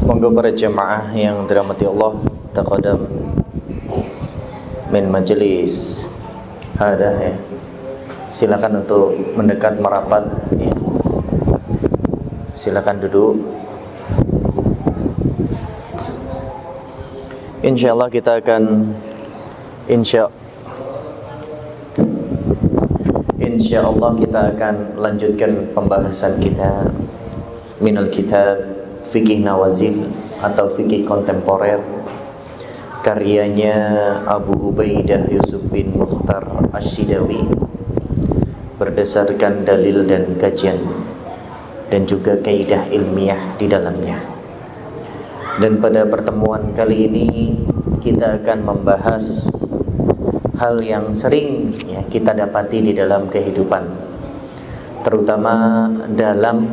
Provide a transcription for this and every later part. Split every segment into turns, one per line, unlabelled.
Monggo para jemaah yang dirahmati Allah, taqaddam min majelis ada ya. Silakan untuk mendekat merapat ya. Silakan duduk. Insyaallah kita akan Insyaallah kita akan lanjutkan pembahasan kita minal kitab Fikih Nawazil atau Fikih Kontemporer karyanya Abu Ubaidah Yusuf bin Mukhtar Asy-Syidawi berdasarkan dalil dan kajian dan juga kaidah ilmiah di dalamnya. Dan pada pertemuan kali ini kita akan membahas hal yang sering ya, kita dapati di dalam kehidupan, terutama dalam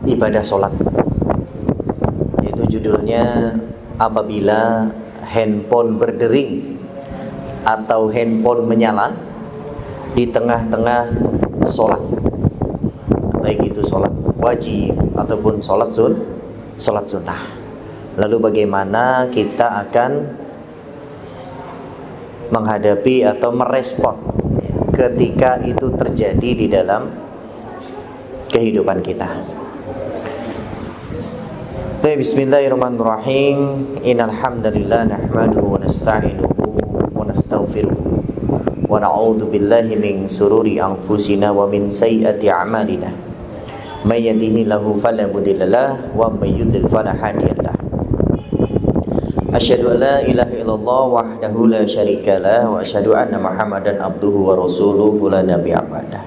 ibadah sholat, yaitu judulnya apabila handphone berdering atau handphone menyala di tengah-tengah sholat, baik itu sholat wajib ataupun sholat sunnah. Lalu bagaimana kita akan menghadapi atau merespon ketika itu terjadi di dalam kehidupan kita. Bismillahirrahmanirrahim. Innal hamdalillah nahmaduhu wa nasta'inuhu wa nastaghfiruh wa na'udzu billahi min shururi anfusina wa min sayyiati a'malina. May yahdihillahu fala mudilla lahu wa may yudlil fala hadiya lahu. Asyhadu an la ilaha illallah wahdahu la syarika lahu wa asyhadu anna Muhammadan abduhu wa rasuluhu la nabiyya ba'dahu.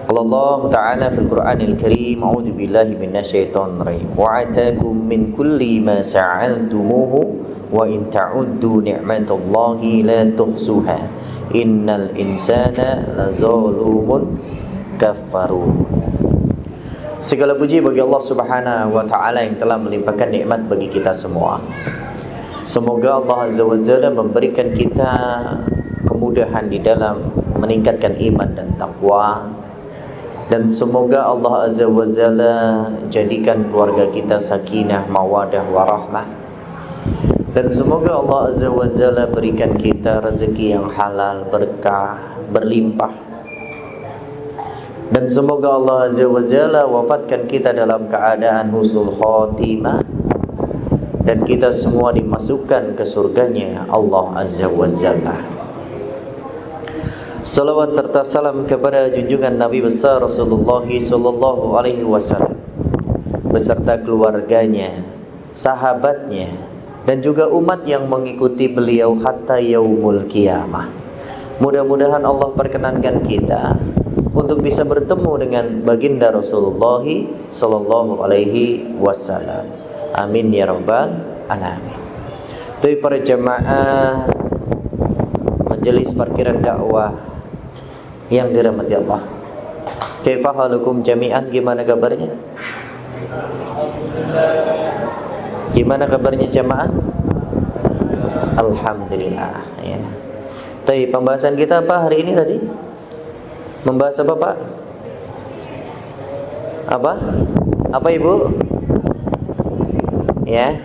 Allah Ta'ala fil Qur'anil Karim, a'udzu billahi minasyaitonir rajim. Wa atakum min kulli ma sa'altumuhu wa in ta'uddu ni'matallahi la tuhsuha innal insana lazalumun kafarun. Segala puji bagi Allah Subhanahu wa Ta'ala yang telah melimpahkan nikmat bagi kita semua. Semoga Allah Azza wa Jalla memberikan kita kemudahan di dalam meningkatkan iman dan takwa. Dan semoga Allah Azza wa Jalla jadikan keluarga kita sakinah, mawadah, warahmah. Dan semoga Allah Azza wa Jalla berikan kita rezeki yang halal, berkah, berlimpah. Dan semoga Allah Azza wa Jalla wafatkan kita dalam keadaan husnul khotimah. Dan kita semua dimasukkan ke surganya Allah Azza wa Jalla. Salawat serta salam kepada junjungan Nabi besar Rasulullah sallallahu alaihi wasallam beserta keluarganya, sahabatnya dan juga umat yang mengikuti beliau hatta yaumul qiyamah. Mudah-mudahan Allah perkenankan kita untuk bisa bertemu dengan baginda Rasulullah sallallahu alaihi wasallam. Amin ya rabbal alamin. Dari para jemaah majelis parkiran dakwah yang dirahmati Allah, kaifa halukum jami'an, gimana kabarnya? Gimana kabarnya jemaah? Alhamdulillah ya. Tapi pembahasan kita apa hari ini tadi? Membahas apa Pak? Apa Ibu? Ya.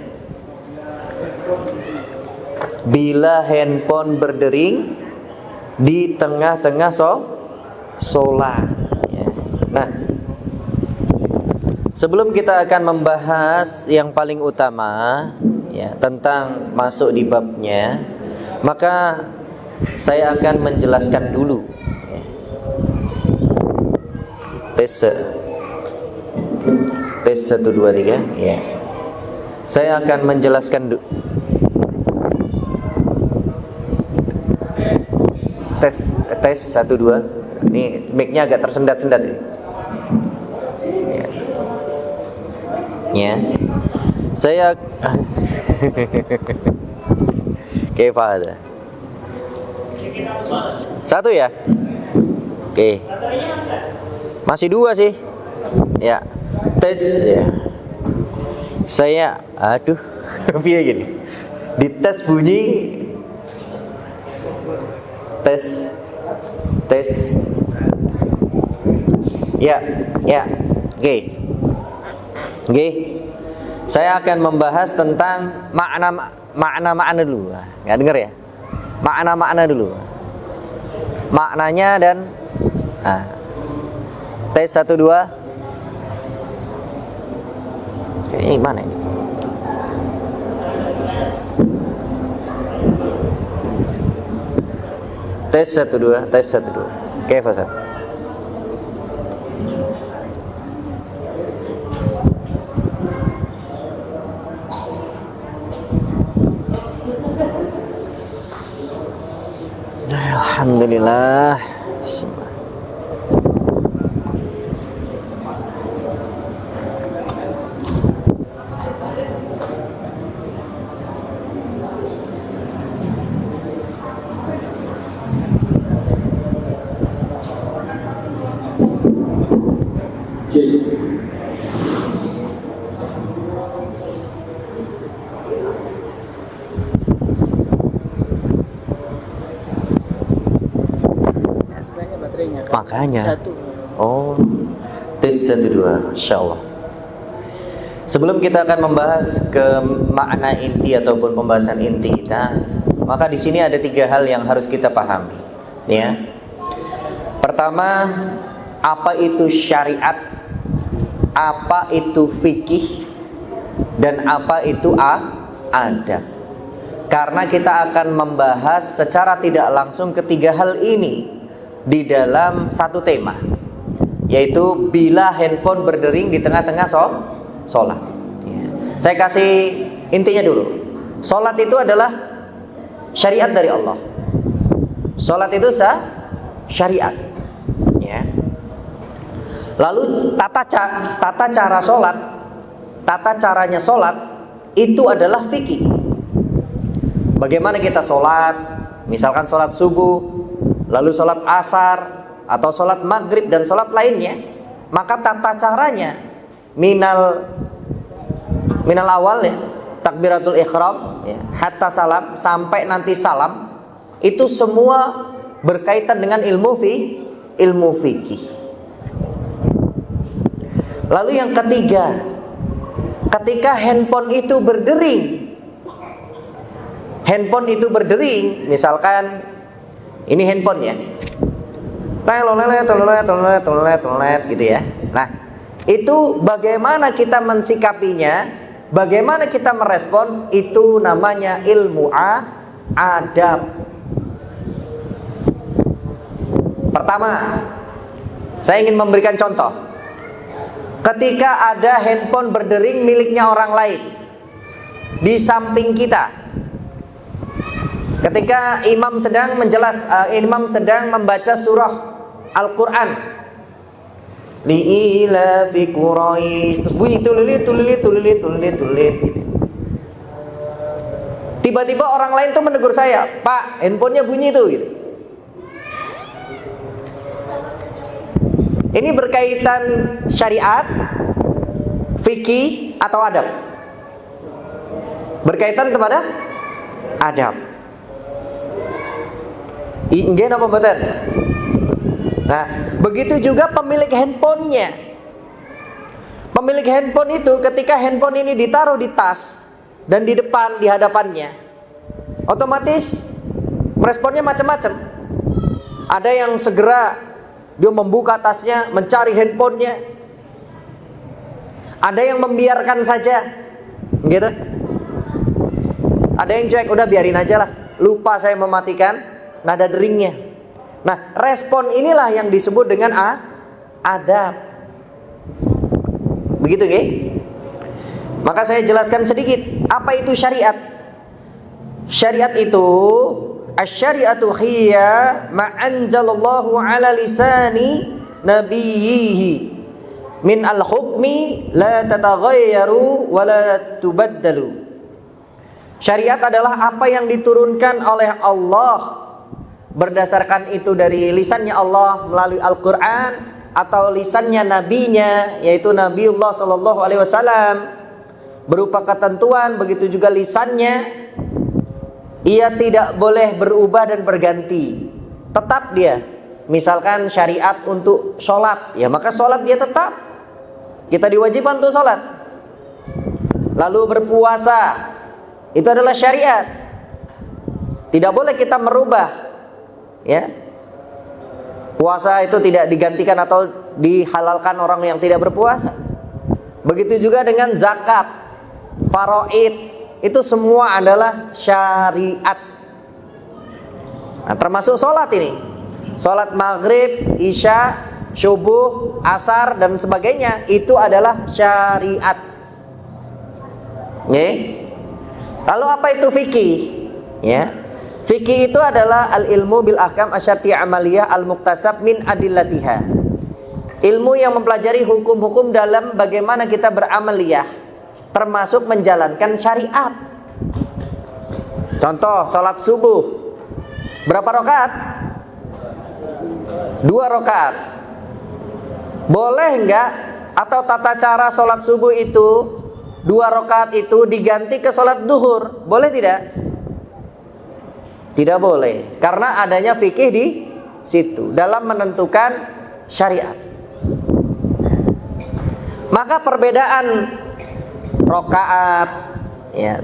Bila handphone berdering di tengah-tengah sholat ya. Nah, sebelum kita akan membahas yang paling utama ya, tentang masuk di babnya, maka saya akan menjelaskan dulu ya. Tes 1 2 3 ya. Saya akan menjelaskan dulu. Tes 1 2. Ini mic-nya agak tersendat-sendat ini. Ya. Saya kaifa ada? 1 ya? Oke. Masih 2 sih. Ya. Tes ya. Saya piye gini. Dites bunyi tes Ya, ya. Oke. Oke. Saya akan membahas tentang makna dulu. Nggak dengar ya? Makna dulu. Maknanya dan tes 1 2. Oke, ini mana ini? Tes 1 2, tes 1 2. Oke, Faisal. Alhamdulillah. Makanya. Oh, tes 1 2, insyaallah. Sebelum kita akan membahas ke makna inti ataupun pembahasan inti kita, maka di sini ada 3 hal yang harus kita pahami, ya. Pertama, apa itu syariat, apa itu fikih, dan apa itu adab. Karena kita akan membahas secara tidak langsung ketiga hal ini di dalam satu tema, yaitu bila handphone berdering di tengah-tengah sholat. Saya kasih intinya dulu. Sholat itu adalah syariat dari Allah. Sholat itu syariat, ya. Lalu tata cara sholat, tata caranya sholat itu adalah fikih. Bagaimana kita sholat? Misalkan sholat subuh, lalu sholat asar, atau sholat maghrib dan sholat lainnya, maka tata caranya minal awal, ya, takbiratul ihram, ya, hatta salam, sampai nanti salam, itu semua berkaitan dengan ilmu fikih. Lalu yang ketiga, ketika handphone itu berdering, misalkan ini handphone, ya, tolet gitu ya. Nah, itu bagaimana kita mensikapinya, bagaimana kita merespon, itu namanya ilmu adab. Pertama, saya ingin memberikan contoh. Ketika ada handphone berdering miliknya orang lain di samping kita, ketika imam sedang membaca surah Al-Quran, li'ila fi Quraisy, terus bunyi tulilit gitu. Tiba-tiba orang lain tuh menegur saya, "Pak, handphonenya bunyi tuh," gitu. Ini berkaitan syariat, fikih atau adab? Berkaitan kepada adab. Ingin apa betul? Nah, begitu juga pemilik handphonenya. Pemilik handphone itu ketika handphone ini ditaruh di tas dan di depan, di hadapannya, otomatis responnya macam-macam. Ada yang segera dia membuka tasnya, mencari handphonenya. Ada yang membiarkan saja, gitu. Ada yang cuek, udah biarin aja lah, lupa saya mematikan nada deringnya. Nah, respon inilah yang disebut dengan adab. Begitu, nggih? Maka saya jelaskan sedikit, apa itu syariat? Syariat itu, asy-syari'atu hiya ma anzalallahu ala lisani nabiyhi min al-hukmi la tataghayyaru wa la tubaddalu. Syariat adalah apa yang diturunkan oleh Allah, berdasarkan itu dari lisannya Allah melalui Al-Quran atau lisannya nabinya, yaitu Nabiullah sallallahu alaihi wasallam, berupa ketentuan. Begitu juga lisannya, ia tidak boleh berubah dan berganti, tetap dia misalkan syariat untuk sholat, ya maka sholat dia tetap. Kita diwajibkan untuk sholat. Lalu berpuasa, itu adalah syariat. Tidak boleh kita merubah, ya. Puasa itu tidak digantikan atau dihalalkan orang yang tidak berpuasa. Begitu juga dengan zakat, faraid, itu semua adalah syariat. Nah, termasuk sholat ini. Sholat maghrib, isya, subuh, asar dan sebagainya, itu adalah syariat. Ya. Lalu apa itu fikih? Ya. Fikih itu adalah al-ilmu bil ahkam asyati amaliyah al-muktasab min adillatiha. Ilmu yang mempelajari hukum-hukum dalam bagaimana kita beramaliyah, termasuk menjalankan syariat. Contoh, salat subuh. Berapa rakaat? 2 rakaat. Boleh enggak atau tata cara salat subuh itu 2 rakaat itu diganti ke salat duhur? Boleh tidak? Tidak boleh, karena adanya fikih di situ dalam menentukan syariat. Maka perbedaan rakaat, ya,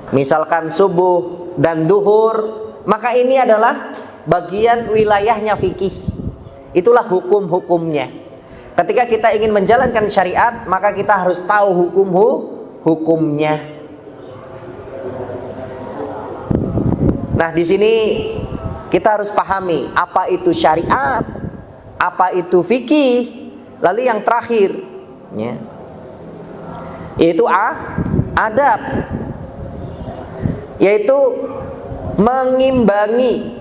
misalkan subuh dan duhur, maka ini adalah bagian wilayahnya fikih. Itulah hukum-hukumnya. Ketika kita ingin menjalankan syariat, maka kita harus tahu hukumnya. Nah, di sini kita harus pahami apa itu syariat, apa itu fikih, lalu yang terakhir, ya, yaitu adab, yaitu mengimbangi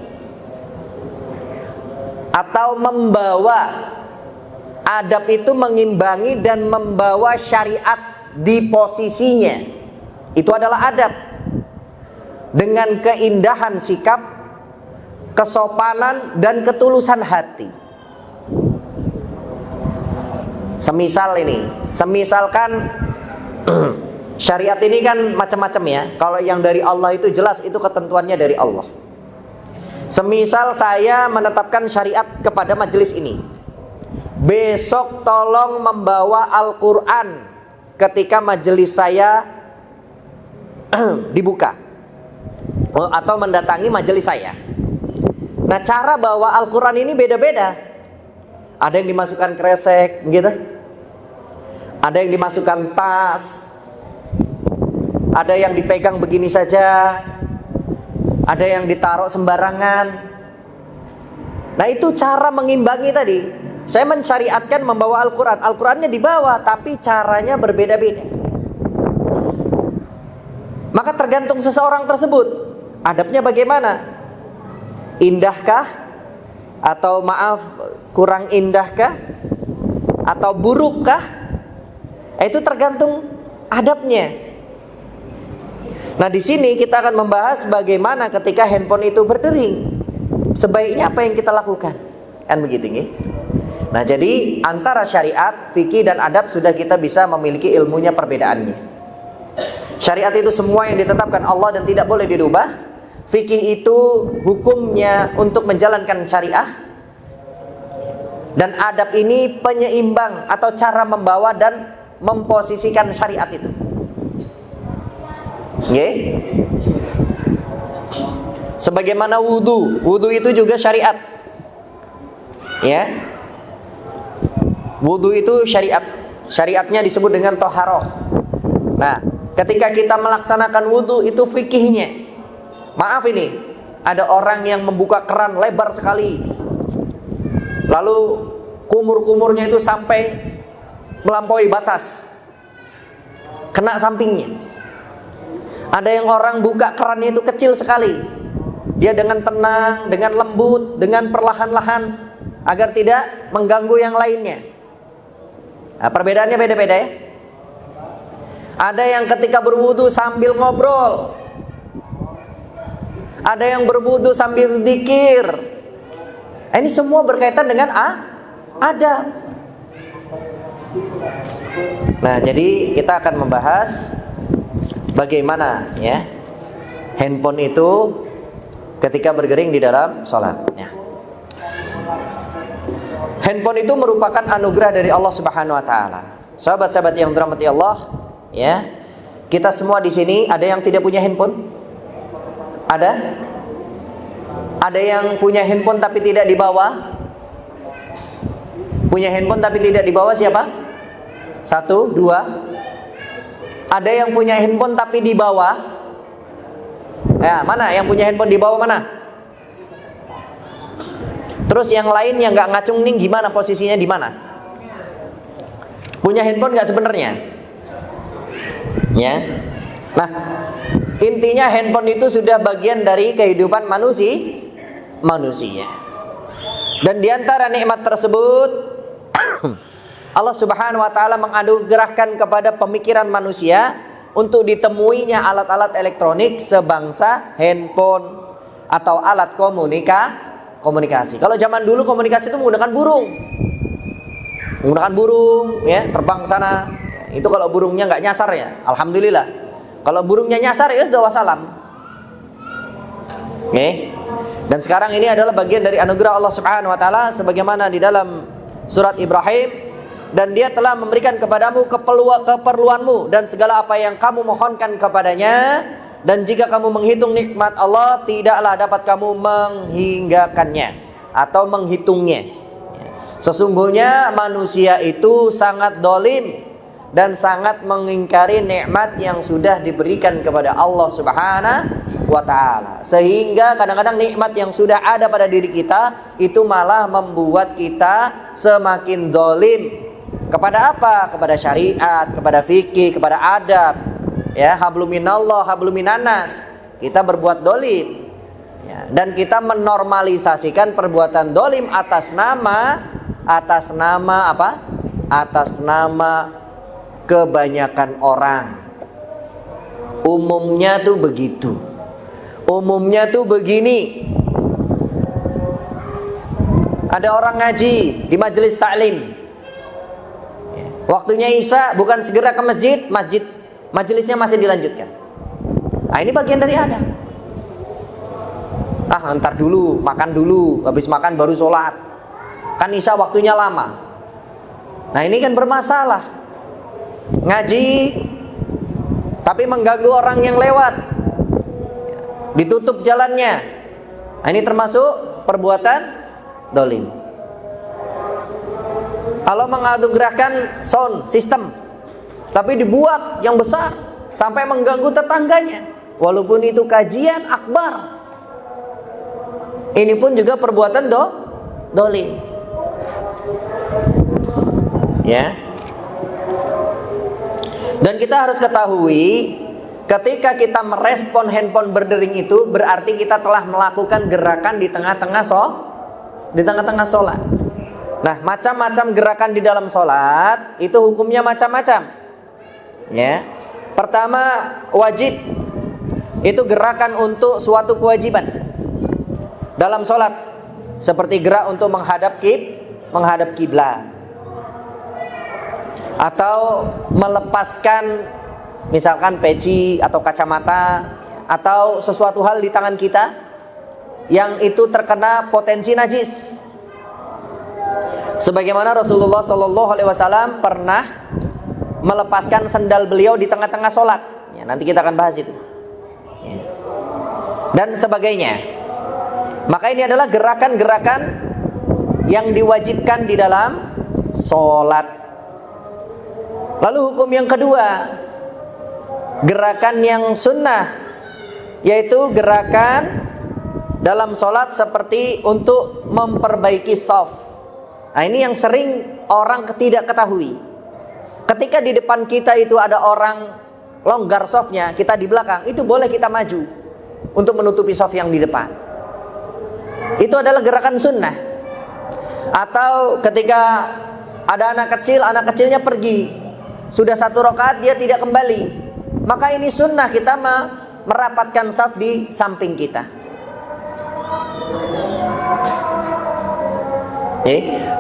atau membawa. Adab itu mengimbangi dan membawa syariat di posisinya. Itu adalah adab. Dengan keindahan sikap, kesopanan dan ketulusan hati. Semisalkan syariat ini kan macam-macam ya. Kalau yang dari Allah itu jelas itu ketentuannya dari Allah. Semisal saya menetapkan syariat kepada majelis ini, besok tolong membawa Al-Quran ketika majelis saya dibuka atau mendatangi majelis saya. Nah, cara bawa Al-Quran ini beda-beda. Ada yang dimasukkan kresek gitu, ada yang dimasukkan tas, ada yang dipegang begini saja, ada yang ditaruh sembarangan. Nah, itu cara mengimbangi tadi. Saya mensyariatkan membawa Al-Quran. Al-Qurannya dibawa, tapi caranya berbeda-beda. Maka tergantung seseorang tersebut, adabnya bagaimana? Indahkah? Atau maaf, kurang indahkah? Atau burukkah? Itu tergantung adabnya. Nah, di sini kita akan membahas bagaimana ketika handphone itu berdering. Sebaiknya apa yang kita lakukan? Kan begitu nih. Nah, jadi antara syariat, fikih dan adab sudah kita bisa memiliki ilmunya perbedaannya. Syariat itu semua yang ditetapkan Allah dan tidak boleh dirubah. Fikih itu hukumnya untuk menjalankan syariah. Dan adab ini penyeimbang atau cara membawa dan memposisikan syariat itu. Okay. Sebagaimana wudu itu juga syariat. Ya. Wudu itu syariat. Syariatnya disebut dengan toharoh. Nah, ketika kita melaksanakan wudu itu fikihnya. Maaf ini, ada orang yang membuka keran lebar sekali, lalu kumur-kumurnya itu sampai melampaui batas, kena sampingnya. Ada yang orang buka kerannya itu kecil sekali, dia dengan tenang, dengan lembut, dengan perlahan-lahan, agar tidak mengganggu yang lainnya. Nah, perbedaannya beda-beda ya. Ada yang ketika berwudu sambil ngobrol, ada yang berwudu sambil zikir. Ini semua berkaitan dengan adab. Nah, jadi kita akan membahas bagaimana ya handphone itu ketika bergering di dalam sholat. Ya. Handphone itu merupakan anugerah dari Allah Subhanahu wa taala. Sahabat-sahabat yang dirahmati Allah, ya. Kita semua di sini ada yang tidak punya handphone? Ada? Ada yang punya handphone tapi tidak dibawa? Punya handphone tapi tidak dibawa siapa? 1, 2. Ada yang punya handphone tapi dibawa? Ya, mana yang punya handphone dibawa mana? Terus yang lain yang nggak ngacung nih gimana posisinya di mana? Punya handphone nggak sebenarnya? Ya. Nah, intinya handphone itu sudah bagian dari kehidupan manusia. Dan di antara nikmat tersebut Allah Subhanahu wa taala menganugerahkan kepada pemikiran manusia untuk ditemuinya alat-alat elektronik sebangsa handphone atau alat komunikasi. Kalau zaman dulu komunikasi itu menggunakan burung. Ya, terbang sana. Itu kalau burungnya nggak nyasar ya, alhamdulillah. Kalau burungnya nyasar ya sudah wassalam. Oke. Dan sekarang ini adalah bagian dari anugerah Allah Subhanahu wa taala sebagaimana di dalam surat Ibrahim, dan Dia telah memberikan kepadamu keperluanmu dan segala apa yang kamu mohonkan kepadanya, dan jika kamu menghitung nikmat Allah tidaklah dapat kamu menghinggakannya atau menghitungnya. Sesungguhnya manusia itu sangat dolim dan sangat mengingkari nikmat yang sudah diberikan kepada Allah Subhanahu wa ta'ala, sehingga kadang-kadang nikmat yang sudah ada pada diri kita itu malah membuat kita semakin zalim. Kepada apa? Kepada syariat, kepada fikih, kepada adab. Ya, hablum minallah, hablum minanas. Kita berbuat zalim. Ya, dan kita menormalisasikan perbuatan zalim atas nama apa? Atas nama kebanyakan orang. Umumnya tuh begitu. Umumnya tuh begini. Ada orang ngaji di majelis taklim. Waktunya Isya bukan segera ke masjid, majelisnya masih dilanjutkan. Nah, ini bagian dari ada. Ntar dulu, makan dulu, habis makan baru sholat. Kan Isya waktunya lama. Nah, ini kan bermasalah. Ngaji tapi mengganggu orang yang lewat, ditutup jalannya. Nah, ini termasuk perbuatan dolim. Allah menganugerahkan sound system tapi dibuat yang besar sampai mengganggu tetangganya, walaupun itu kajian akbar. Ini pun juga perbuatan dolim. Ya. Dan kita harus ketahui, ketika kita merespon handphone berdering itu berarti kita telah melakukan gerakan di tengah-tengah sholat. Nah, macam-macam gerakan di dalam sholat itu hukumnya macam-macam. Ya, pertama wajib, itu gerakan untuk suatu kewajiban dalam sholat, seperti gerak untuk menghadap kiblat, atau melepaskan misalkan peci atau kacamata atau sesuatu hal di tangan kita yang itu terkena potensi najis. Sebagaimana Rasulullah SAW pernah melepaskan sendal beliau di tengah-tengah sholat. Ya, nanti kita akan bahas itu. Ya. Dan sebagainya. Maka ini adalah gerakan-gerakan yang diwajibkan di dalam sholat. Lalu hukum yang kedua, gerakan yang sunnah, yaitu gerakan dalam sholat seperti untuk memperbaiki shaf. Nah, ini yang sering orang tidak ketahui. Ketika di depan kita itu ada orang longgar shafnya, kita di belakang, itu boleh kita maju untuk menutupi shaf yang di depan. Itu adalah gerakan sunnah. Atau ketika ada anak kecilnya pergi, sudah 1 rakaat dia tidak kembali, maka ini sunnah kita merapatkan shaf di samping kita.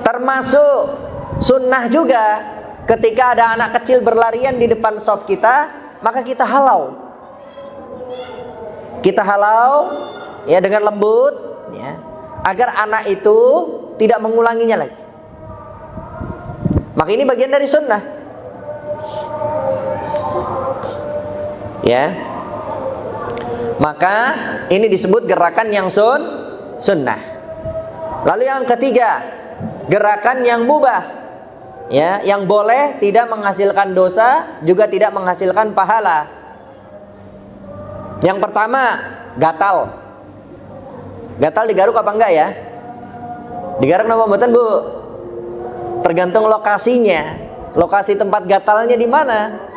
Termasuk sunnah juga ketika ada anak kecil berlarian di depan shaf kita, maka kita halau ya dengan lembut, ya, agar anak itu tidak mengulanginya lagi. Maka ini bagian dari sunnah. Ya. Maka ini disebut gerakan yang sunnah. Lalu yang ketiga, gerakan yang mubah. Ya, yang boleh, tidak menghasilkan dosa, juga tidak menghasilkan pahala. Yang pertama, gatal. Gatal digaruk apa enggak ya? Digaruk napa mboten, Bu? Tergantung lokasinya. Lokasi tempat gatalnya di mana?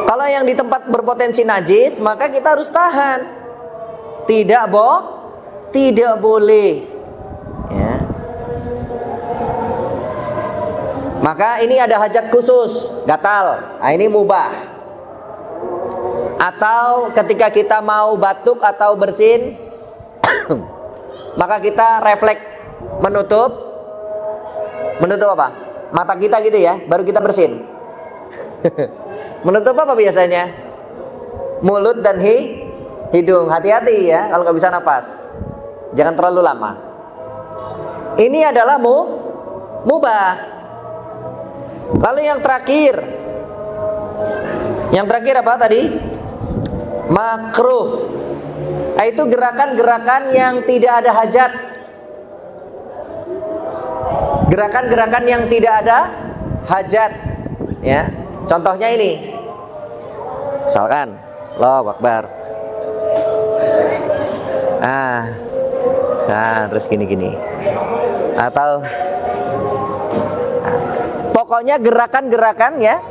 Kalau yang di tempat berpotensi najis, maka kita harus tahan. Tidak boleh. Ya. Maka ini ada hajat khusus, gatal. Nah, ini mubah. Atau ketika kita mau batuk atau bersin, maka kita refleks menutup apa? Mata kita gitu ya, baru kita bersin. Menutup apa biasanya? Mulut dan hidung. Hati-hati ya kalau nggak bisa napas. Jangan terlalu lama. Ini adalah mubah. Lalu yang terakhir apa tadi? Makruh. Itu gerakan-gerakan yang tidak ada hajat. Gerakan-gerakan yang tidak ada hajat. Ya, contohnya ini. Misalkan, Allahu Akbar. Nah, terus gini. Atau pokoknya gerakan-gerakan ya.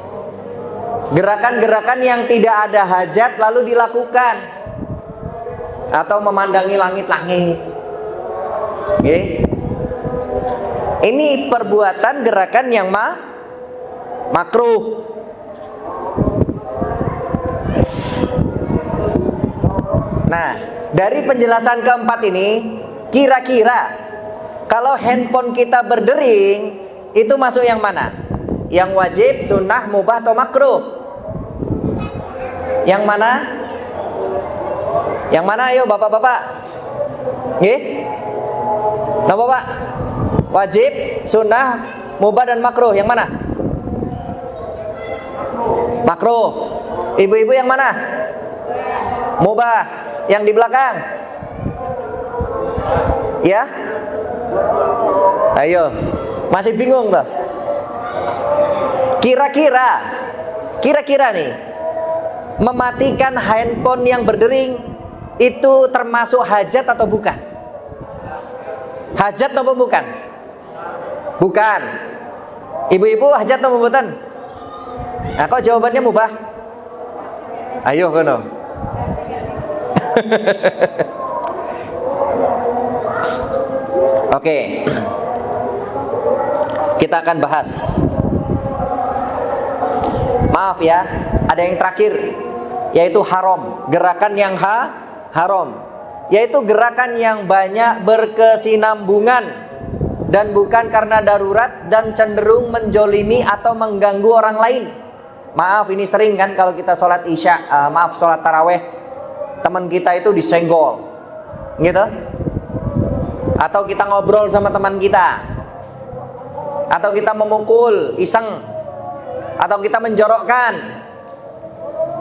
Gerakan-gerakan yang tidak ada hajat lalu dilakukan. Atau memandangi langit-langit. Okay. Ini perbuatan gerakan yang makruh. Nah, dari penjelasan keempat ini, kira-kira kalau handphone kita berdering, itu masuk yang mana? Yang wajib, sunnah, mubah, atau makruh? Yang mana? Yang mana ayo bapak-bapak? Nggih? Nah bapak, wajib, sunnah, mubah, dan makruh, yang mana? Makruh. Ibu-ibu yang mana? Mubah. Yang di belakang? Ya? Ayo. Masih bingung tuh? Kira-kira nih, mematikan handphone yang berdering itu termasuk hajat atau bukan? Hajat atau bukan? Bukan. Ibu-ibu hajat atau bukan? Nah, kok jawabannya mubah? Ayo kono. Oke. Kita akan bahas. Maaf ya, ada yang terakhir, yaitu haram. Gerakan yang haram, yaitu gerakan yang banyak berkesinambungan dan bukan karena darurat dan cenderung menjolimi atau mengganggu orang lain. Maaf, ini sering kan kalau kita sholat isya, sholat taraweh, teman kita itu disenggol, gitu. Atau kita ngobrol sama teman kita, atau kita memukul iseng, atau kita menjorokkan,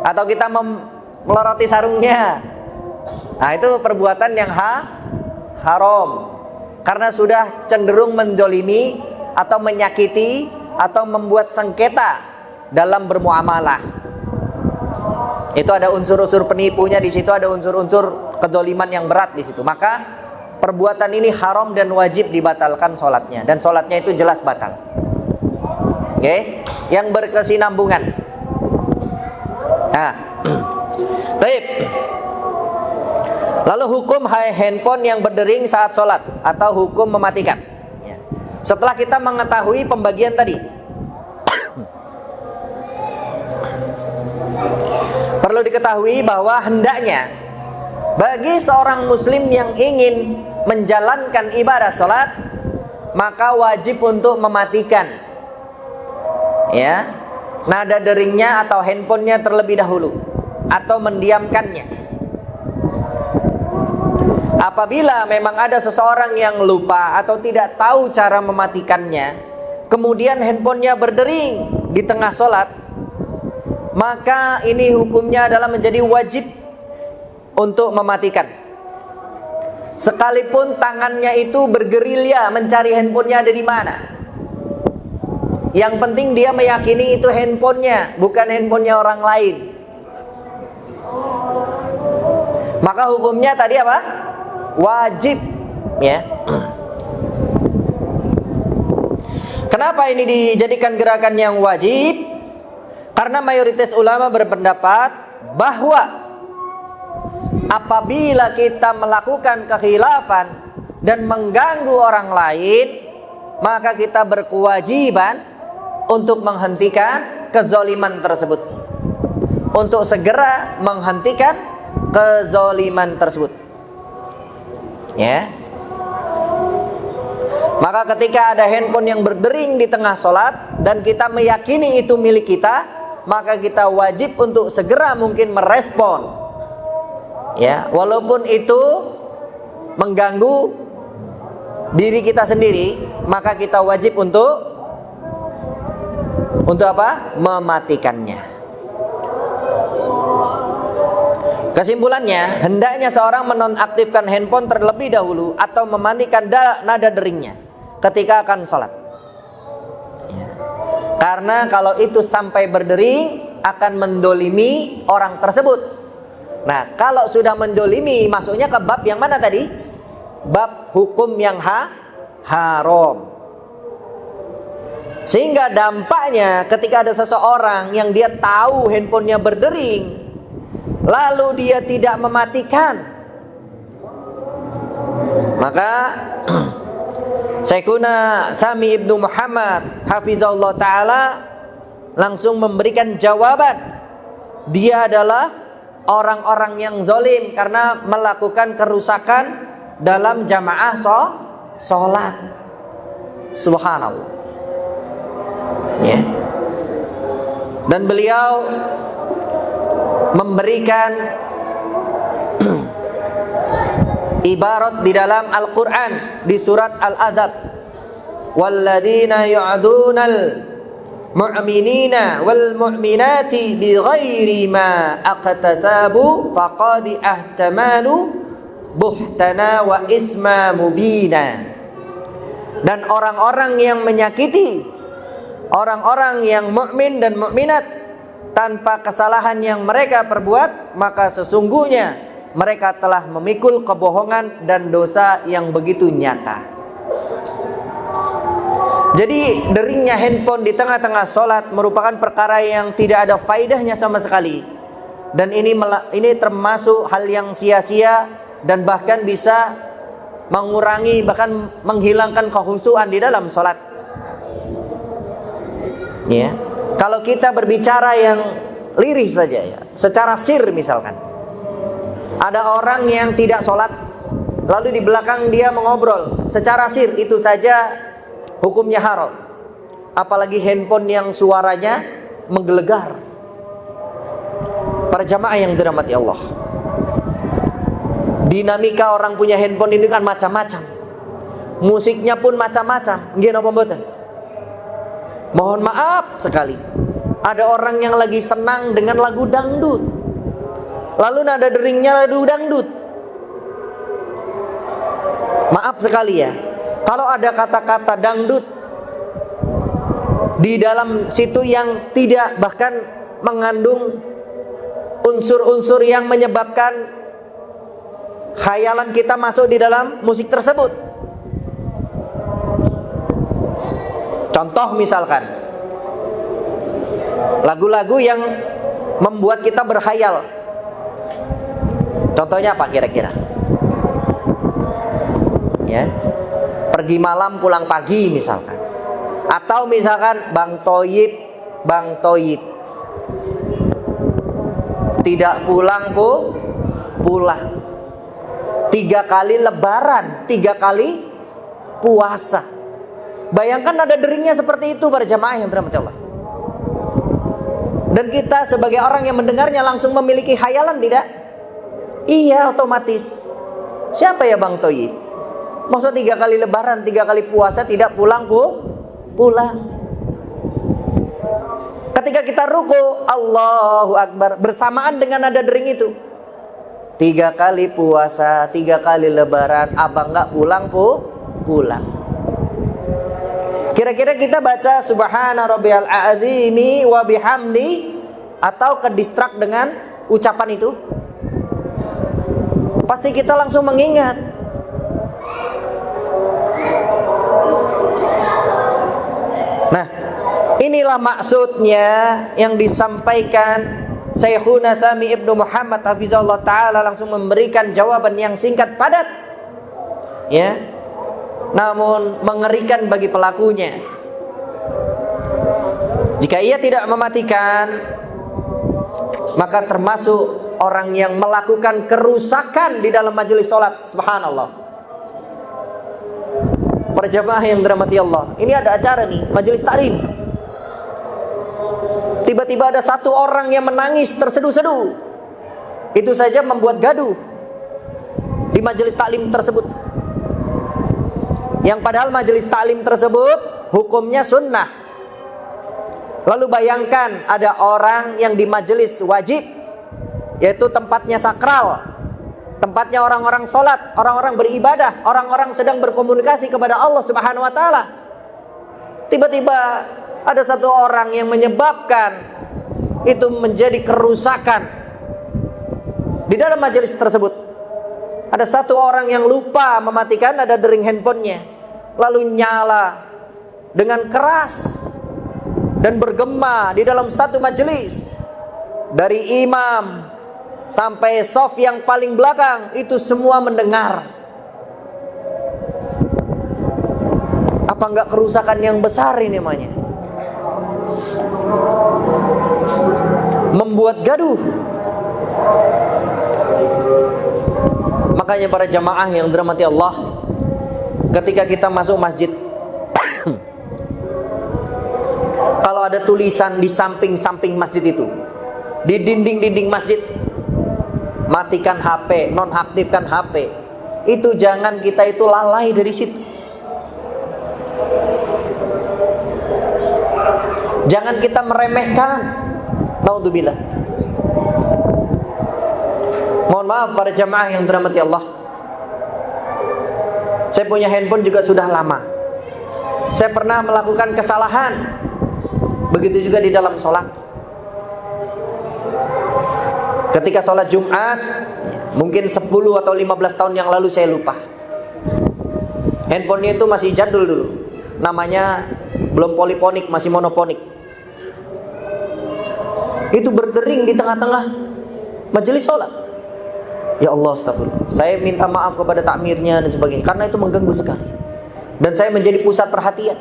atau kita meloroti sarungnya. Nah, itu perbuatan yang haram, karena sudah cenderung menzalimi atau menyakiti atau membuat sengketa dalam bermuamalah. Itu ada unsur-unsur penipunya di situ, ada unsur-unsur kedzaliman yang berat di situ. Maka perbuatan ini haram dan wajib dibatalkan sholatnya, dan sholatnya itu jelas batal. Oke, yang berkesinambungan. Nah, baik. Lalu hukum handphone yang berdering saat sholat atau hukum mematikan. Setelah kita mengetahui pembagian tadi, perlu diketahui bahwa hendaknya bagi seorang muslim yang ingin menjalankan ibadah sholat, maka wajib untuk mematikan nada deringnya atau handphonenya terlebih dahulu, atau mendiamkannya. Apabila memang ada seseorang yang lupa atau tidak tahu cara mematikannya, kemudian handphonenya berdering di tengah sholat, maka ini hukumnya adalah menjadi wajib untuk mematikan. Sekalipun tangannya itu bergerilya mencari handphonenya ada di mana. Yang penting dia meyakini itu handphonenya, bukan handphonenya orang lain. Maka hukumnya tadi apa? Wajib, ya. Kenapa ini dijadikan gerakan yang wajib? Karena mayoritas ulama berpendapat bahwa apabila kita melakukan kekhilafan dan mengganggu orang lain, maka kita berkewajiban untuk menghentikan kezaliman tersebut, untuk segera menghentikan kezaliman tersebut, ya. Maka ketika ada handphone yang berdering di tengah sholat dan kita meyakini itu milik kita, maka kita wajib untuk segera mungkin merespon, ya, walaupun itu mengganggu diri kita sendiri, maka kita wajib untuk apa? Mematikannya. Kesimpulannya, hendaknya seorang menonaktifkan handphone terlebih dahulu atau mematikan nada deringnya ketika akan sholat, ya. Karena kalau itu sampai berdering akan mendolimi orang tersebut. Nah, kalau sudah mendolimi, masuknya ke bab yang mana tadi? Bab hukum yang haram. Sehingga dampaknya ketika ada seseorang yang dia tahu handphonenya berdering, lalu dia tidak mematikan, maka Syekhuna Sami Ibnu Muhammad hafizahullah ta'ala langsung memberikan jawaban. Dia adalah orang-orang yang zalim karena melakukan kerusakan dalam jamaah sholat. Subhanallah, ya. Dan beliau memberikan ibarat di dalam Al-Quran di surat Al-Adab, walladzina yu'adunal mu'minina wal mu'minati bighairi ma aqtasabu faqad ahtamalu buhtana wa isma mubina. Dan orang-orang yang menyakiti orang-orang yang mukmin dan mukminat tanpa kesalahan yang mereka perbuat, maka sesungguhnya mereka telah memikul kebohongan dan dosa yang begitu nyata. Jadi deringnya handphone di tengah-tengah sholat merupakan perkara yang tidak ada faedahnya sama sekali. Dan ini termasuk hal yang sia-sia dan bahkan bisa mengurangi, bahkan menghilangkan kekhusyuan di dalam sholat, ya. Kalau kita berbicara yang lirih saja, ya, secara sir misalkan, ada orang yang tidak sholat, lalu di belakang dia mengobrol secara sir, itu saja hukumnya haram. Apalagi handphone yang suaranya menggelegar. Para jamaah yang dirahmati Allah, dinamika orang punya handphone ini kan macam-macam, musiknya pun macam-macam. Nggih napa mboten? Mohon maaf sekali, ada orang yang lagi senang dengan lagu dangdut, lalu nada deringnya lagu dangdut. Maaf sekali ya, kalau ada kata-kata dangdut di dalam situ yang tidak bahkan mengandung unsur-unsur yang menyebabkan khayalan kita masuk di dalam musik tersebut. Contoh misalkan lagu-lagu yang membuat kita berkhayal. Contohnya apa kira-kira? Ya, pergi malam pulang pagi misalkan. Atau misalkan Bang Toyib tidak pulang pulang. 3 kali lebaran, 3 kali puasa. Bayangkan ada deringnya seperti itu para jamaah yang dirahmati Allah. Dan kita sebagai orang yang mendengarnya langsung memiliki khayalan tidak? Iya, otomatis. Siapa ya Bang Toyib? Maksud 3 kali lebaran, 3 kali puasa tidak pulang pulang. Ketika kita ruku, Allahu Akbar, bersamaan dengan nada dering itu. 3 kali puasa, 3 kali lebaran, abang nggak pulang pulang. Kira-kira kita baca Subhana rabbiyal a'zimi wa bihamdi atau ke distract dengan ucapan itu? Pasti kita langsung mengingat. Nah, inilah maksudnya yang disampaikan Syekhuna Sami Ibnu Muhammad hafizahullah ta'ala, langsung memberikan jawaban yang singkat padat, ya, namun mengerikan bagi pelakunya. Jika ia tidak mematikan, maka termasuk orang yang melakukan kerusakan di dalam majelis sholat. Subhanallah. Para jamaah yang dirahmati Allah, ini ada acara nih, majelis taklim. Tiba-tiba ada satu orang yang menangis terseduh-seduh. Itu saja membuat gaduh di majelis taklim tersebut. Yang padahal majelis taklim tersebut hukumnya sunnah. Lalu bayangkan ada orang yang di majelis wajib, yaitu tempatnya sakral, tempatnya orang-orang sholat, orang-orang beribadah, orang-orang sedang berkomunikasi kepada Allah Subhanahu wa ta'ala. Tiba-tiba ada satu orang yang menyebabkan itu menjadi kerusakan di dalam majelis tersebut. Ada satu orang yang lupa mematikan nada dering handphonenya, lalu nyala dengan keras dan bergema di dalam satu majelis. Dari imam sampai shaf yang paling belakang, itu semua mendengar. Apa enggak kerusakan yang besar ini namanya? Membuat gaduh. Makanya para jamaah yang dirahmati Allah, ketika kita masuk masjid, kalau ada tulisan di samping-samping masjid itu, di dinding-dinding masjid, matikan HP, nonaktifkan HP, itu jangan kita itu lalai dari situ. Jangan kita meremehkan. Naudzubillah. Mohon maaf para jamaah yang dirahmati Allah, saya punya handphone juga sudah lama. Saya pernah melakukan kesalahan. Begitu juga di dalam sholat. Ketika sholat Jumat, mungkin 10 atau 15 tahun yang lalu, saya lupa. Handphonenya itu masih jadul dulu, namanya belum poliponik, masih monoponik. Itu berdering di tengah-tengah majelis sholat. Ya Allah, astagfirullah. Saya minta maaf kepada takmirnya dan sebagainya, karena itu mengganggu sekali. Dan saya menjadi pusat perhatian.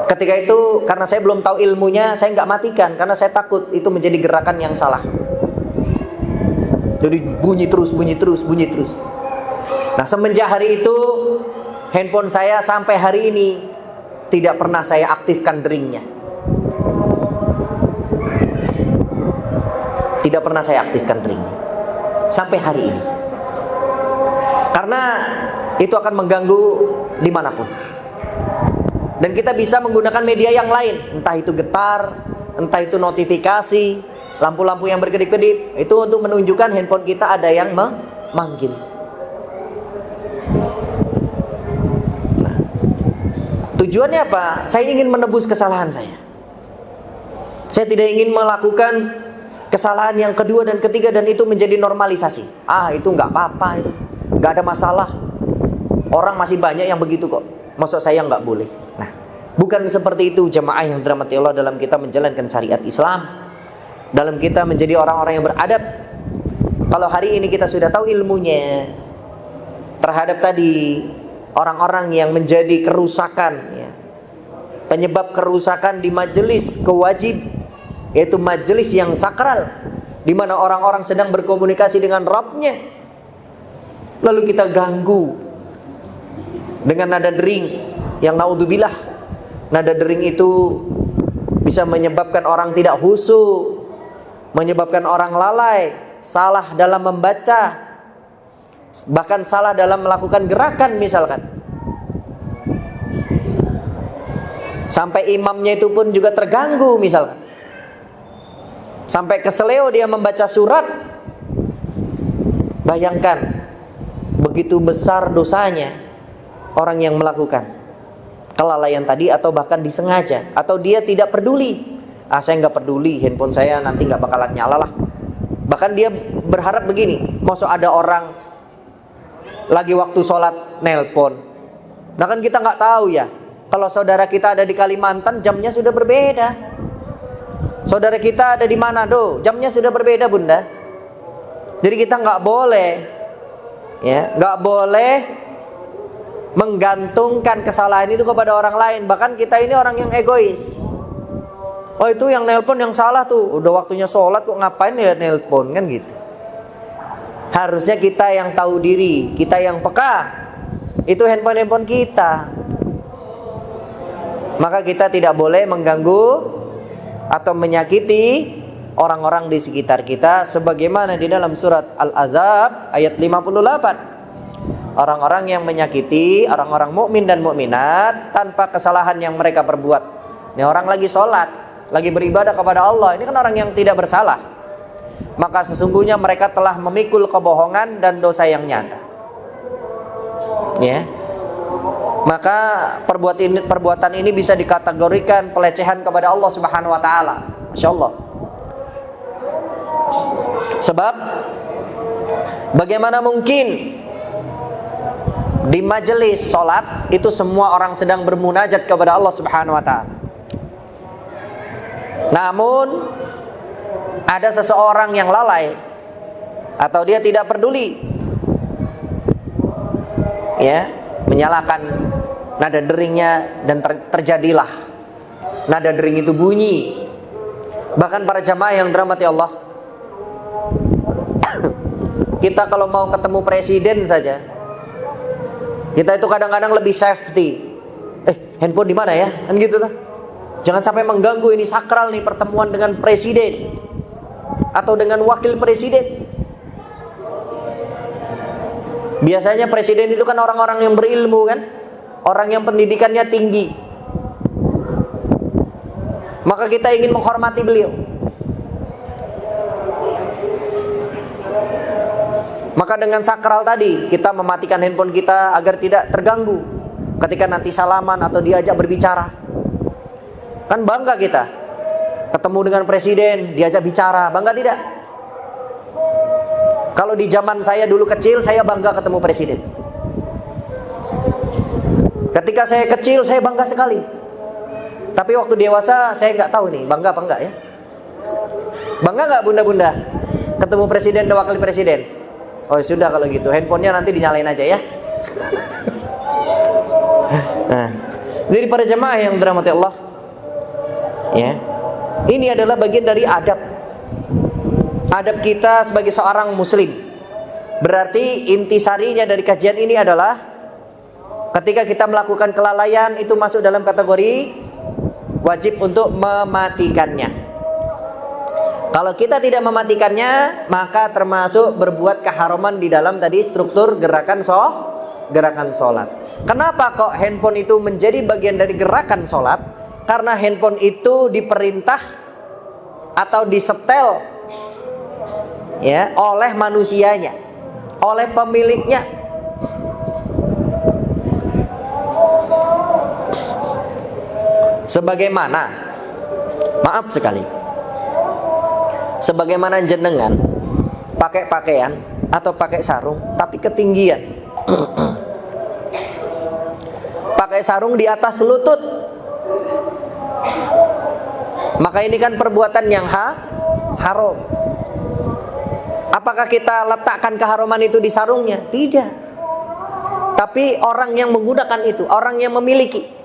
Ketika itu, karena saya belum tahu ilmunya, saya nggak matikan, karena saya takut itu menjadi gerakan yang salah. Jadi bunyi terus. Nah, semenjak hari itu, handphone saya sampai hari ini tidak pernah saya aktifkan deringnya. Tidak pernah saya aktifkan deringnya sampai hari ini. Karena itu akan mengganggu dimanapun. Dan kita bisa menggunakan media yang lain, entah itu getar, entah itu notifikasi, lampu-lampu yang berkedip-kedip, itu untuk menunjukkan handphone kita ada yang memanggil. Nah, tujuannya apa? Saya ingin menebus kesalahan saya. Saya tidak ingin melakukan kesalahan yang kedua dan ketiga dan itu menjadi normalisasi. Itu nggak apa-apa, itu nggak ada masalah. Orang masih banyak yang begitu kok. Maksud saya nggak boleh. Nah, bukan seperti itu jamaah yang dirahmati Allah, dalam kita menjalankan syariat Islam, dalam kita menjadi orang-orang yang beradab. Kalau hari ini kita sudah tahu ilmunya terhadap tadi orang-orang yang menjadi kerusakan, ya, penyebab kerusakan di majelis kewajib, yaitu majelis yang sakral, di mana orang-orang sedang berkomunikasi dengan Rabbnya, lalu kita ganggu dengan nada dering yang naudzubillah, nada dering itu bisa menyebabkan orang tidak khusyuk, menyebabkan orang lalai, salah dalam membaca, bahkan salah dalam melakukan gerakan misalkan. Sampai imamnya itu pun juga terganggu misalkan. Sampai keseleo dia membaca surat. Bayangkan begitu besar dosanya orang yang melakukan kelalaian tadi, atau bahkan disengaja, atau dia tidak peduli. Saya nggak peduli, handphone saya nanti nggak bakalan nyala lah. Bahkan dia berharap begini, maksud ada orang lagi waktu sholat nelpon. Nah kan kita nggak tahu ya, kalau saudara kita ada di Kalimantan jamnya sudah berbeda. Saudara kita ada di Manado jamnya sudah berbeda, Bunda. Jadi kita nggak boleh, ya, nggak boleh menggantungkan kesalahan itu kepada orang lain. Bahkan kita ini orang yang egois. Oh itu yang nelpon yang salah tuh, udah waktunya sholat kok ngapain ya nelpon, kan gitu. Harusnya kita yang tahu diri, kita yang peka. Itu handphone kita. Maka kita tidak boleh mengganggu atau menyakiti orang-orang di sekitar kita, sebagaimana di dalam surat Al-Ahzab ayat 58. Orang-orang yang menyakiti orang-orang mukmin dan mukminat tanpa kesalahan yang mereka perbuat. Ini orang lagi sholat, lagi beribadah kepada Allah, ini kan orang yang tidak bersalah. Maka sesungguhnya mereka telah memikul kebohongan dan dosa yang nyata. Ya. Maka perbuatan ini bisa dikategorikan pelecehan kepada Allah Subhanahu wa taala. Masya Allah. Sebab bagaimana mungkin di majelis sholat itu semua orang sedang bermunajat kepada Allah Subhanahu wa taala. Namun ada seseorang yang lalai atau dia tidak peduli, ya, menyalakan nada deringnya, dan terjadilah nada dering itu bunyi. Bahkan para jamaah yang dirahmati Allah, kita kalau mau ketemu presiden saja, kita itu kadang-kadang lebih safety. Handphone di mana ya? Kan gitu tuh. Jangan sampai mengganggu, ini sakral nih pertemuan dengan presiden atau dengan wakil presiden. Biasanya presiden itu kan orang-orang yang berilmu kan, orang yang pendidikannya tinggi. Maka kita ingin menghormati beliau. Maka dengan sakral tadi kita mematikan handphone kita agar tidak terganggu ketika nanti salaman atau diajak berbicara. Kan bangga kita ketemu dengan presiden, diajak bicara, bangga tidak? Kalau di zaman saya dulu kecil, saya bangga ketemu presiden. Ketika saya kecil, saya bangga sekali. Tapi waktu dewasa, saya nggak tahu nih, bangga apa enggak ya? Bangga nggak bunda-bunda ketemu presiden dan wakil presiden? Oh sudah kalau gitu, handphonenya nanti dinyalain aja ya. Nah, jadi para jemaah yang dirahmati Allah, ya, ini adalah bagian dari adab kita sebagai seorang muslim. Berarti intisarinya dari kajian ini adalah ketika kita melakukan kelalaian itu masuk dalam kategori wajib untuk mematikannya. Kalau kita tidak mematikannya, maka termasuk berbuat keharaman di dalam tadi struktur gerakan sholat. Kenapa kok handphone itu menjadi bagian dari gerakan sholat? Karena handphone itu diperintah atau disetel, ya, oleh manusianya, oleh pemiliknya. Sebagaimana, maaf sekali, sebagaimana jenengan pakai pakaian atau pakai sarung tapi ketinggian, pakai sarung di atas lutut, maka ini kan perbuatan yang haram. Apakah kita letakkan keharuman itu di sarungnya? Tidak. Tapi orang yang menggunakan itu, orang yang memiliki.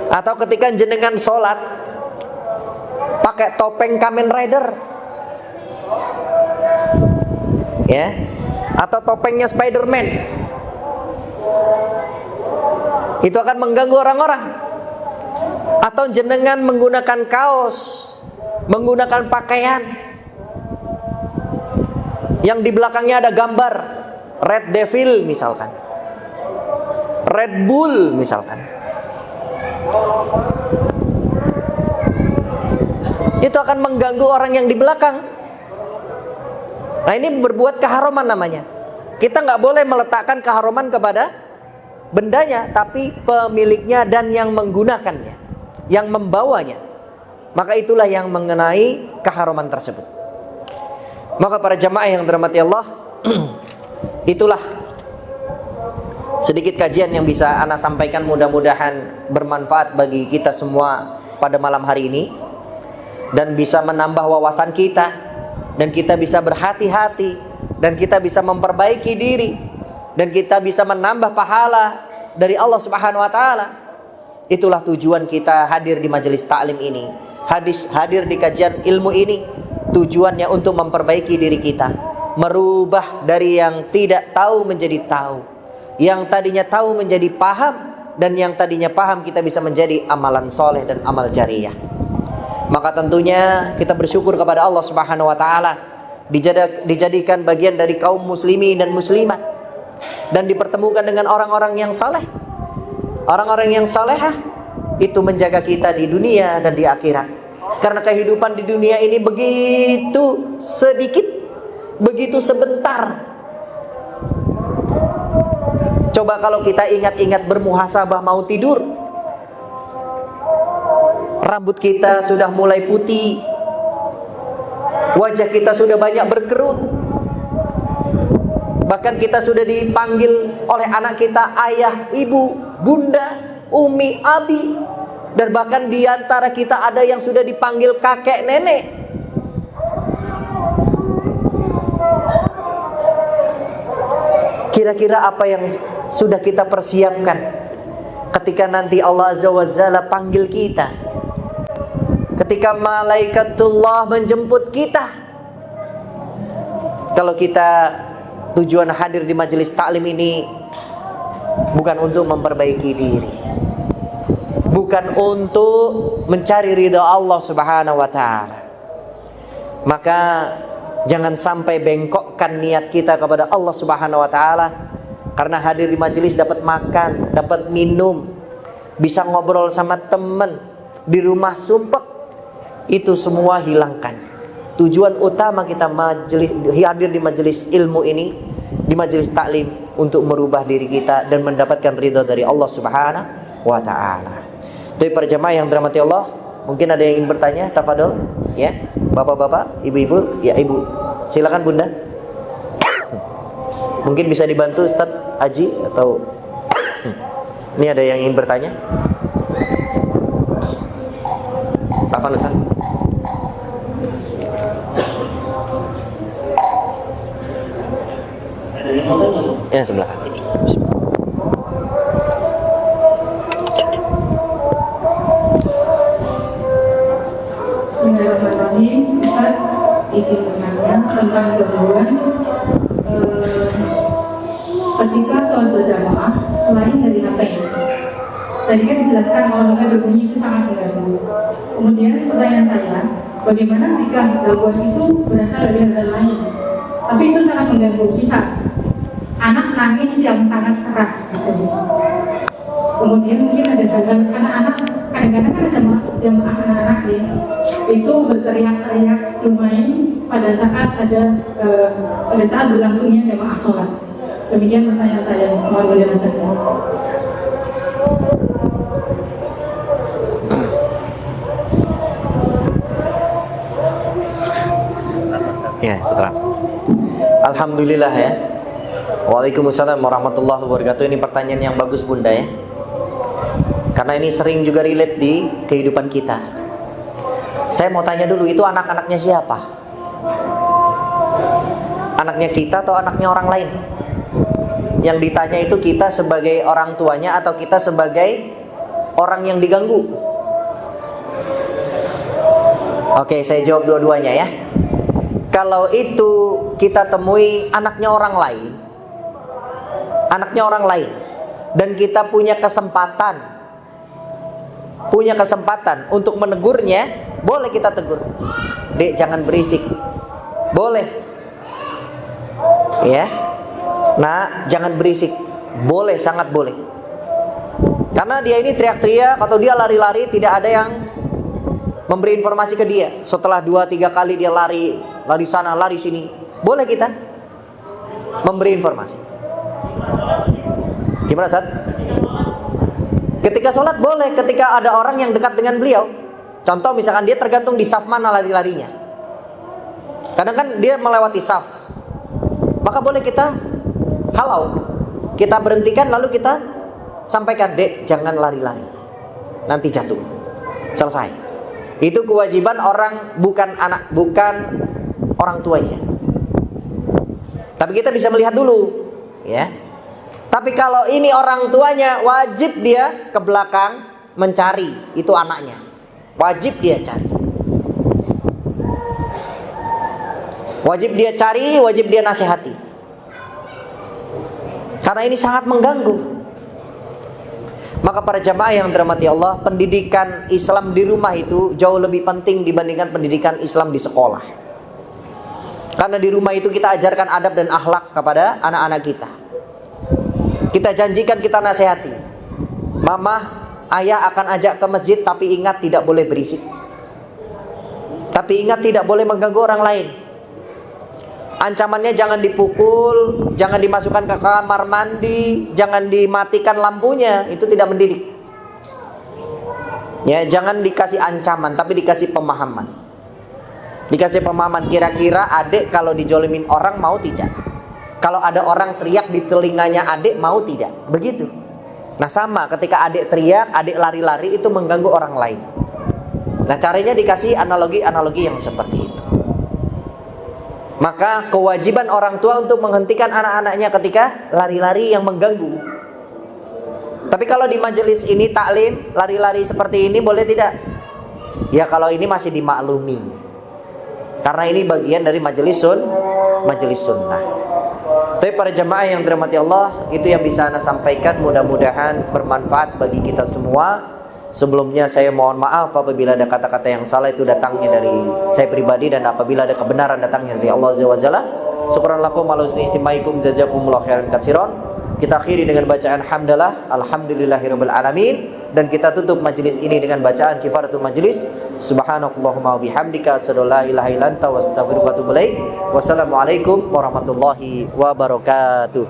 Atau ketika jenengan sholat pakai topeng Kamen Rider, ya, atau topengnya Spiderman, itu akan mengganggu orang-orang. Atau jenengan menggunakan kaos, menggunakan pakaian yang di belakangnya ada gambar Red Devil misalkan, Red Bull misalkan. Itu akan mengganggu orang yang di belakang. Nah, ini berbuat keharuman namanya. Kita nggak boleh meletakkan keharuman kepada bendanya, tapi pemiliknya dan yang menggunakannya, yang membawanya. Maka itulah yang mengenai keharuman tersebut. Maka para jamaah yang dirahmati Allah, itulah sedikit kajian yang bisa ana sampaikan, mudah-mudahan bermanfaat bagi kita semua pada malam hari ini, dan bisa menambah wawasan kita, dan kita bisa berhati-hati, dan kita bisa memperbaiki diri, dan kita bisa menambah pahala dari Allah Subhanahu wa taala. Itulah tujuan kita hadir di majelis taklim ini, hadir di kajian ilmu ini. Tujuannya untuk memperbaiki diri kita, merubah dari yang tidak tahu menjadi tahu, yang tadinya tahu menjadi paham, dan yang tadinya paham kita bisa menjadi amalan soleh dan amal jariyah. Maka tentunya kita bersyukur kepada Allah Subhanahu wa taala, dijadikan bagian dari kaum muslimin dan muslimat, dan dipertemukan dengan orang-orang yang saleh. Orang-orang yang salehah itu menjaga kita di dunia dan di akhirat. Karena kehidupan di dunia ini begitu sedikit, begitu sebentar. Coba kalau kita ingat-ingat bermuhasabah mau tidur, rambut kita sudah mulai putih, wajah kita sudah banyak berkerut, bahkan kita sudah dipanggil oleh anak kita ayah, ibu, bunda, umi, abi, dan bahkan di antara kita ada yang sudah dipanggil kakek, nenek. Kira-kira apa yang sudah kita persiapkan ketika nanti Allah Azza wa Jalla panggil kita, ketika malaikatullah menjemput kita? Kalau kita tujuan hadir di majelis taklim ini bukan untuk memperbaiki diri, bukan untuk mencari ridha Allah Subhanahu wa taala, maka jangan sampai bengkokkan niat kita kepada Allah Subhanahu wa taala. Karena hadir di majelis dapat makan, dapat minum, bisa ngobrol sama teman, di rumah sumpek, itu semua hilangkan. Tujuan utama kita hadir di majelis ilmu ini, di majelis taklim, untuk merubah diri kita dan mendapatkan ridha dari Allah Subhanahu wa taala. Jadi para jemaah yang dirahmati Allah, mungkin ada yang ingin bertanya, tafadhol ya. Bapak-bapak, ibu-ibu, ya ibu. Silakan Bunda. Mungkin bisa dibantu Ustaz Aji atau ini ada yang ingin bertanya? Apa Ustaz? Ya sebelah kanan.
Bismillahirrahmanirrahim. Ustaz, izin bertanya tentang gangguan ketika sholat berjamaah selain dari HP. Tadi kan dijelaskan kalau HP berbunyi itu sangat mengganggu. Kemudian pertanyaan saya, bagaimana jika gangguan itu berasal dari hal lain, tapi itu sangat mengganggu? Bisa anak nangis yang sangat keras gitu. Kemudian mungkin ada gangguan karena anak kadang-kadang kan ada jamaah anak-anak ya, itu berteriak-teriak lumayan pada saat berlangsungnya jamaah sholat. Demikian pertanyaan saya. Mohon penjelasannya.
Ya, sekarang. Alhamdulillah ya. Waalaikumsalam warahmatullahi wabarakatuh. Ini pertanyaan yang bagus Bunda ya. Karena ini sering juga relate di kehidupan kita. Saya mau tanya dulu, itu anak-anaknya siapa? Anaknya kita atau anaknya orang lain? Yang ditanya itu kita sebagai orang tuanya atau kita sebagai orang yang diganggu? Oke, saya jawab dua-duanya ya. Kalau itu kita temui anaknya orang lain, dan kita punya kesempatan untuk menegurnya, boleh kita tegur. Dek, jangan berisik. Boleh. Ya. Nah, jangan berisik. Boleh, sangat boleh. Karena dia ini teriak-teriak atau dia lari-lari, tidak ada yang memberi informasi ke dia. Setelah 2-3 kali dia lari sana, lari sini, boleh kita memberi informasi. Gimana Ustaz? Ketika sholat boleh, ketika ada orang yang dekat dengan beliau. Contoh misalkan dia tergantung di saf mana lari-larinya. Kadang kan dia melewati saf, maka boleh kita halau, kita berhentikan, lalu kita sampaikan, "Dek, jangan lari-lari, nanti jatuh." Selesai. Itu kewajiban orang, bukan orang tuanya. Tapi kita bisa melihat dulu, ya. Tapi kalau ini orang tuanya, wajib dia ke belakang mencari itu anaknya. Wajib dia cari. Wajib dia cari, wajib dia nasihati. Karena ini sangat mengganggu. Maka para jamaah yang dirahmati Allah, pendidikan Islam di rumah itu jauh lebih penting dibandingkan pendidikan Islam di sekolah. Karena di rumah itu kita ajarkan adab dan akhlak kepada anak-anak kita. Kita janjikan, kita nasihati. Mama, ayah akan ajak ke masjid, tapi ingat tidak boleh berisik. Tapi ingat tidak boleh mengganggu orang lain. Ancamannya jangan dipukul, jangan dimasukkan ke kamar mandi, jangan dimatikan lampunya, itu tidak mendidik. Ya, jangan dikasih ancaman, tapi dikasih pemahaman. Dikasih pemahaman, kira-kira adik kalau dijolimin orang mau tidak? Kalau ada orang teriak di telinganya adik mau tidak? Begitu. Nah sama, ketika adik teriak, adik lari-lari, itu mengganggu orang lain. Nah caranya dikasih analogi-analogi yang seperti itu. Maka kewajiban orang tua untuk menghentikan anak-anaknya ketika lari-lari yang mengganggu. Tapi kalau di majelis ini taklim, lari-lari seperti ini boleh tidak? Ya kalau ini masih dimaklumi. Karena ini bagian dari majelis sunnah. Tapi para jamaah yang dirahmati Allah, itu yang bisa Ana sampaikan, mudah-mudahan bermanfaat bagi kita semua. Sebelumnya saya mohon maaf apabila ada kata-kata yang salah, itu datangnya dari saya pribadi, dan apabila ada kebenaran datangnya dari Allah Azza wa Jalla. Syukran lakum ala husni istimaikum, jazakumullahu khairan katsiran. Kita akhiri dengan bacaan hamdalah, alhamdulillahirabbil alamin, dan kita tutup majelis ini dengan bacaan kifaratul majlis. Subhanakallahumma wa bihamdika asyhadu an la ilaha illa anta wa astaghfiruka wa atubu ilaik. Wassalamualaikum warahmatullahi wabarakatuh.